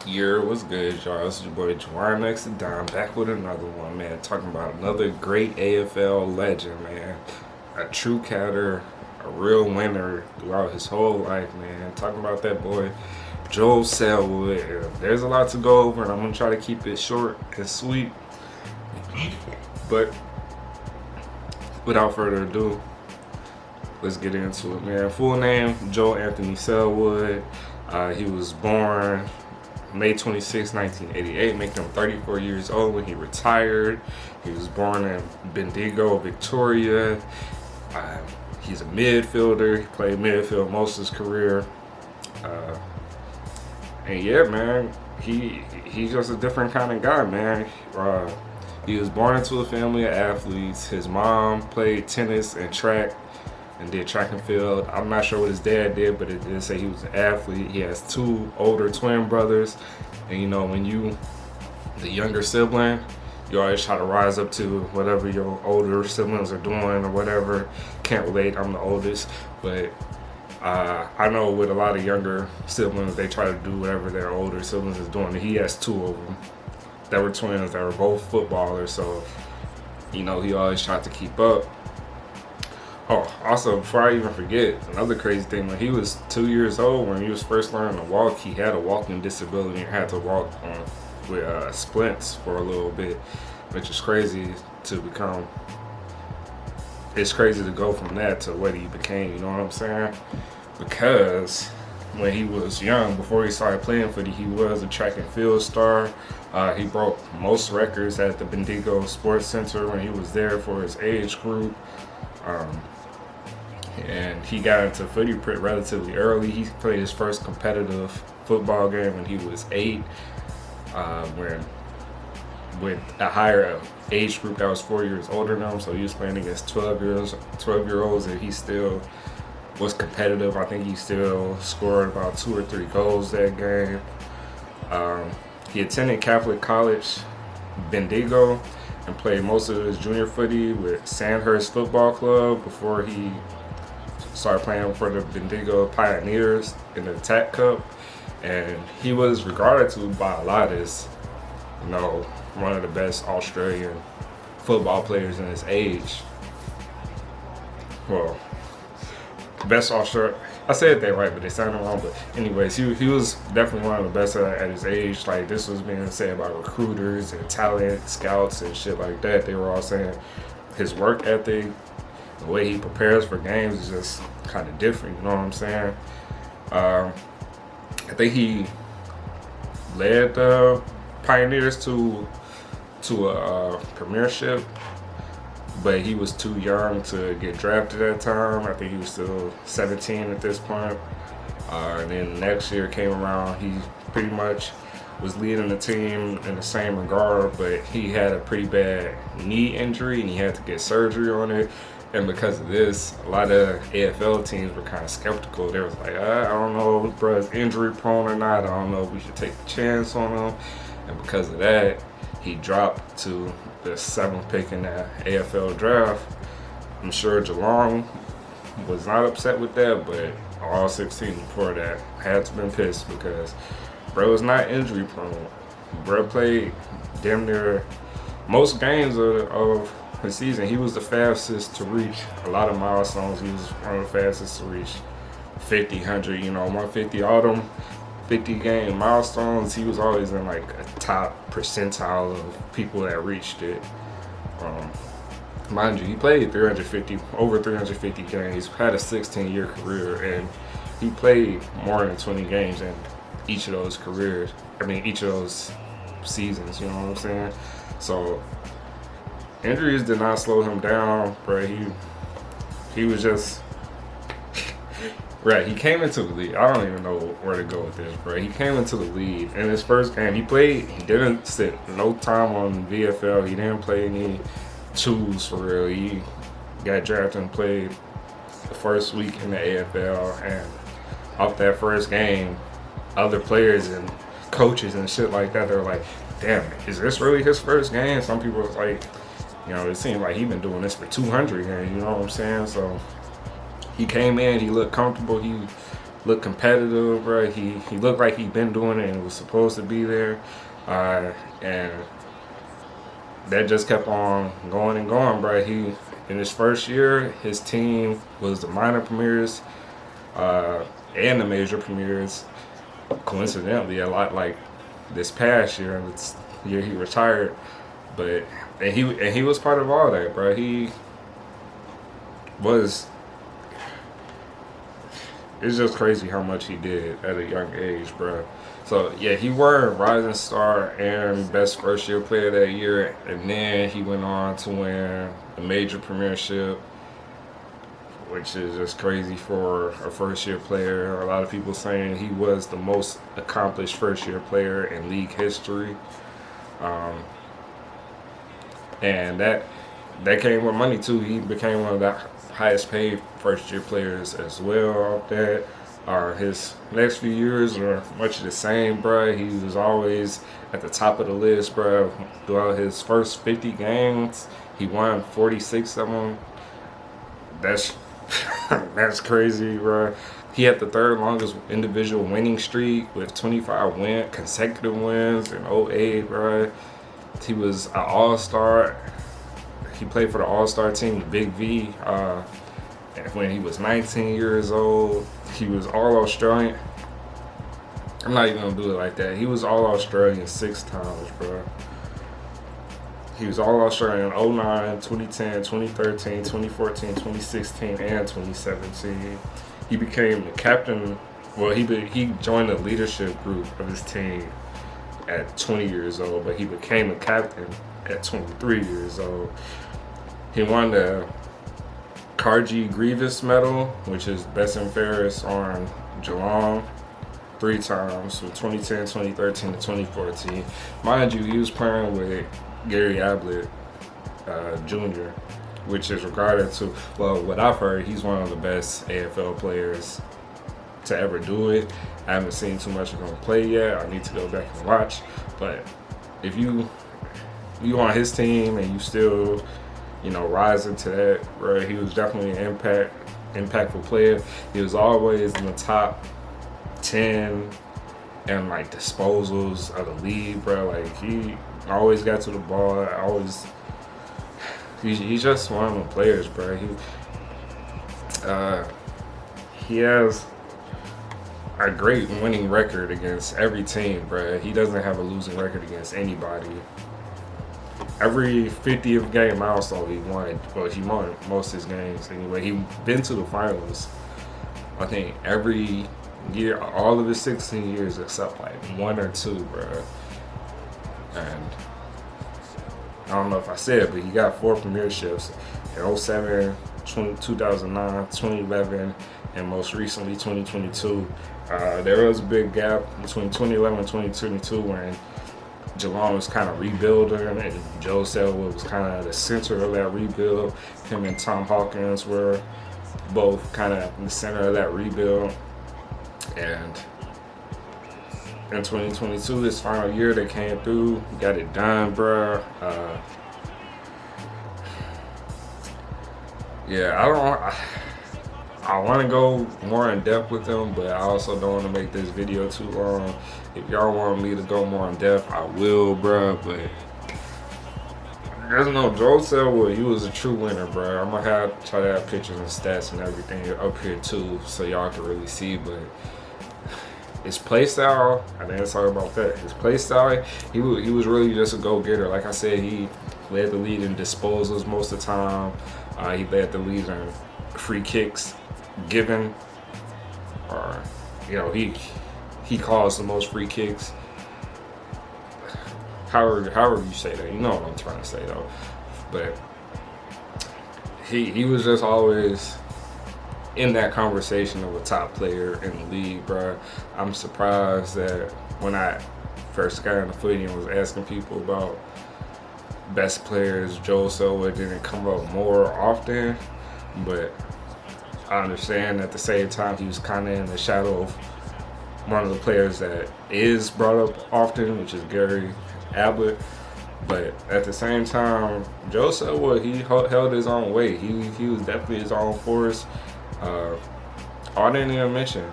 Year was good, y'all. It's your boy Jawar next to Don, back with another one, man. Talking about another great AFL legend, man. A true catter, a real winner throughout his whole life, man. Talking about that boy, Joel Selwood. There's a lot to go over, and I'm gonna try to keep it short and sweet. But without further ado, let's get into it, man. Full name, Joel Anthony Selwood. He was born May 26, 1988, making him 34 years old when he retired. He was born in Bendigo, Victoria. He's a midfielder. He played midfield most of his career. And yeah, man, he's just a different kind of guy, man. He was born into a family of athletes. His mom played tennis and track and did track and field. I'm not sure what his dad did, but it did say he was an athlete. He has two older twin brothers. And you know, when you, the younger sibling, you always try to rise up to whatever your older siblings are doing or whatever. Can't relate, I'm the oldest. But I know with a lot of younger siblings, they try to do whatever their older siblings is doing. And he has two of them that were twins that were both footballers. So, you know, he always tried to keep up. Oh, also, before I even forget, another crazy thing, when he was 2 years old, when he was first learning to walk, he had a walking disability and had to walk with splints for a little bit, which is crazy to become. It's crazy to go from that to what he became, you know what I'm saying? Because when he was young, before he started playing footy, he was a track and field star. He broke most records at the Bendigo Sports Center when he was there for his age group. And he got into footy relatively early. He played his first competitive football game when he was 8, when with a higher age group that was 4 years older than him. So he was playing against 12-year-olds, and he still was competitive. I think he still scored about 2 or 3 goals that game. He attended Catholic College, Bendigo, and played most of his junior footy with Sandhurst Football Club before he started playing for the Bendigo Pioneers in the TAC Cup. And he was regarded to by a lot as, you know, one of the best Australian football players in his age. Well, best Australian. I said that right, but they sounded wrong. But anyways, he was definitely one of the best at his age. Like, this was being said by recruiters and talent scouts and shit like that. They were all saying his work ethic, the way he prepares for games is just kind of different. You know what I'm saying? I think he led the Pioneers to a premiership, but he was too young to get drafted at that time. I think he was still 17 at this point. And then next year came around, he pretty much was leading the team in the same regard, but he had a pretty bad knee injury and he had to get surgery on it. And because of this, a lot of AFL teams were kind of skeptical. They was like, I don't know if bruh's injury prone or not. I don't know if we should take a chance on him. And because of that, he dropped to the 7th pick in the AFL draft. I'm sure Geelong was not upset with that, but all 16 before that had to been pissed because bro was not injury prone. Bro played damn near most games of the season. He was the fastest to reach a lot of milestones. He was one of the fastest to reach 50, 100, 150, all them 50 game milestones. He was always in like a top percentile of people that reached it. Mind you, he played over 350 games, had a 16-year career, and he played more than 20 games in each of those careers. Each of those seasons, you know what I'm saying? So injuries did not slow him down, bro. He was just right. He came into the league. I don't even know where to go with this, bro. He came into the league in his first game. He played. He didn't sit no time on VFL. He didn't play any twos for real. He got drafted and played the first week in the AFL, and off that first game, other players and coaches and shit like that, they're like, "Damn, is this really his first game?" Some people was like, it seemed like he'd been doing this for 200 games. You know what I'm saying? So he came in. He looked comfortable. He looked competitive, bro. He looked like he'd been doing it and was supposed to be there, and that just kept on going and going, bro. He in his first year, his team was the minor premiers and the major premiers. Coincidentally, a lot like this past year, it's the year he retired, but and he was part of all that, bro. He was. It's just crazy how much he did at a young age, bro. So yeah, he won Rising Star and Best First Year Player that year, and then he went on to win the major premiership, which is just crazy for a first year player. A lot of people saying he was the most accomplished first year player in league history, and that came with money too. He became one of the highest paid first year players as well off that. His next few years were much the same, bro. He was always at the top of the list, bro. Throughout his first 50 games, he won 46 of them. That's that's crazy, bro. He had the third longest individual winning streak with 25 consecutive wins in 08, bro. He was an all-star. He played for the all-star team, the Big V, when he was 19 years old. He was all-Australian. I'm not even going to do it like that. He was all-Australian 6 times, bro. He was all-Australian 09, 2010, 2013, 2014, 2016, and 2017. He became the captain. Well, he joined the leadership group of his team at 20 years old, but he became a captain at 23 years old. He won the Cargie Grievous Medal, which is best and fairest on Geelong, 3 times, from 2010, 2013 to 2014. Mind you, he was playing with Gary Ablett Jr., which is regarded to, well, what I've heard, he's one of the best AFL players to ever do it. I haven't seen too much of him play yet. I need to go back and watch. But if you on his team and you still, rising to that, bro, he was definitely an impactful player. He was always in the top 10 and like disposals of the league, bro. Like he always got to the ball. He's just one of them players, bro. He has a great winning record against every team, bro. He doesn't have a losing record against anybody. Every 50th game milestone he won. Well, he won most of his games anyway. He's been to the finals, I think, every year, all of his 16 years except like 1 or 2, bro. And I don't know if I said, but he got 4 premierships in 07, 2009, 2011, and most recently 2022. There was a big gap between 2011 and 2022 when Geelong was kind of rebuilding, and Joe Selwood was kind of the center of that rebuild. Him and Tom Hawkins were both kind of in the center of that rebuild. And in 2022, this final year, they came through, got it done, bro. I want to go more in depth with them, but I also don't want to make this video too long. If y'all want me to go more in depth, I will, bro. But there's no Joe Selwood. He was a true winner, bro. I'm gonna try to have pictures and stats and everything up here too, so y'all can really see. But his play style, I didn't talk about that. His play style, he was really just a go-getter. Like I said, he led the lead in disposals most of the time. He led the lead in free kicks given, or he caused the most free kicks. However you say that, you know what I'm trying to say though. But he was just always in that conversation of a top player in the league, bro. I'm surprised that when I first got in the footy and was asking people about best players, Joe Selwood didn't come up more often, but I understand at the same time he was kind of in the shadow of one of the players that is brought up often, which is Gary Ablett. But at the same time, Joe Selwood, he held his own weight. He was definitely his own force. I didn't even mention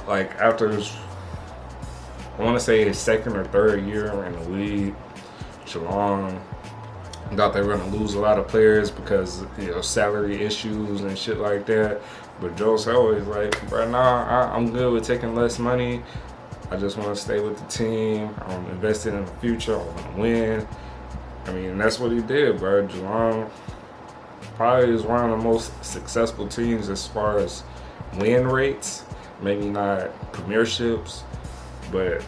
like after I want to say his second or third year in the league, Geelong thought they were going to lose a lot of players because, you know, salary issues and shit like that. But Joe Selwood is like, bro, nah, I'm good with taking less money. I just want to stay with the team. I'm invested in the future. I want to win. I mean, that's what he did, bro. Geelong probably is one of the most successful teams as far as win rates. Maybe not premierships, but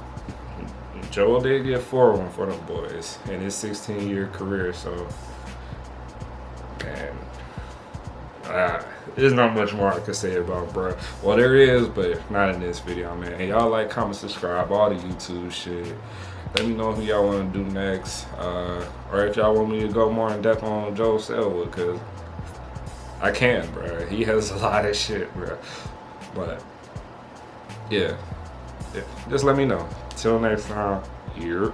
Joel did get 4 of them for them boys in his 16-year career. So, man, there's not much more I can say about bro. Well, there is, but not in this video, man. And y'all like, comment, subscribe, all the YouTube shit. Let me know who y'all want to do next, or if y'all want me to go more in depth on Joe Selwood, because I can, bro. He has a lot of shit, bro. But yeah, just let me know. Till next time, here.